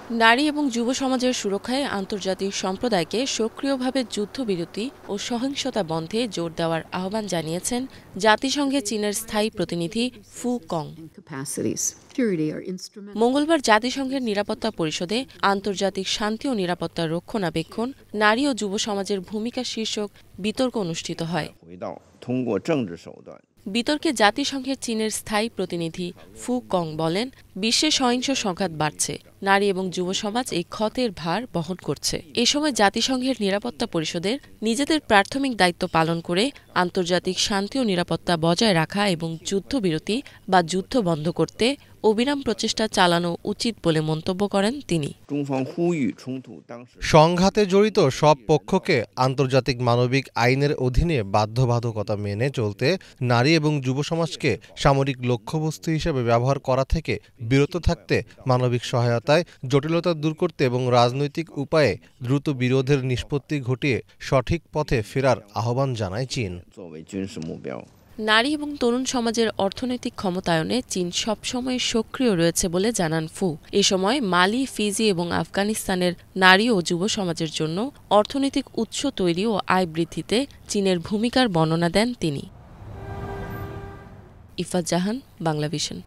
নারী এবং যুব সমাজের সুরক্ষায় আন্তর্জাতিক সম্প্রদায়কে সক্রিয়ভাবে যুদ্ধবিরতি ও সহিংসতা বন্ধে জোর দেওয়ার আহ্বান জানিয়েছেন জাতিসংঘে চীনের স্থায়ী প্রতিনিধি ফু কং। মঙ্গলবার জাতিসংঘের নিরাপত্তা পরিষদে আন্তর্জাতিক শান্তি ও নিরাপত্তা রক্ষণাবেক্ষণ, নারী ও যুব সমাজের ভূমিকা শীর্ষক বিতর্ক অনুষ্ঠিত হয়। বিতর্কে জাতিসংঘের চীনের স্থায়ী প্রতিনিধি ফু কং বলেন, বিশ্বে সহিংস সংঘাত বাড়ছে, নারী এবং যুব সমাজ এই ক্ষতের ভার বহন করছে। এ সময় জাতিসংঘের নিরাপত্তা পরিষদের নিজেদের প্রাথমিক দায়িত্ব পালন করে আন্তর্জাতিক শান্তি ও নিরাপত্তা বজায় রাখা এবং যুদ্ধবিরতি বা যুদ্ধ বন্ধ করতে অবিরাম প্রচেষ্টা চালানো উচিত বলে মন্তব্য করেন তিনি। সংঘাতে জড়িত সব পক্ষকে আন্তর্জাতিক মানবিক আইনের অধীনে বাধ্যবাধকতা মেনে চলতে, নারী এবং যুব সমাজকে সামরিক লক্ষ্যবস্তু হিসেবে ব্যবহার করা থেকে বিরত থাকতে, মানবিক সহায়তায় জটিলতা দূর করতে এবং রাজনৈতিক উপায়ে দ্রুত বিরোধের নিষ্পত্তি ঘটিয়ে সঠিক পথে ফেরার আহ্বান জানায় চীন। নারী এবং তরুণ সমাজের অর্থনৈতিক ক্ষমতায়নে চীন সবসময় সক্রিয় রয়েছে বলে জানান ফু। এ সময় মালি, ফিজি এবং আফগানিস্তানের নারী ও যুব সমাজের জন্য অর্থনৈতিক উৎস তৈরি ও আয় বৃদ্ধিতে চীনের ভূমিকার বর্ণনা দেন তিনি। ইফাত জাহান, বাংলাভিশন।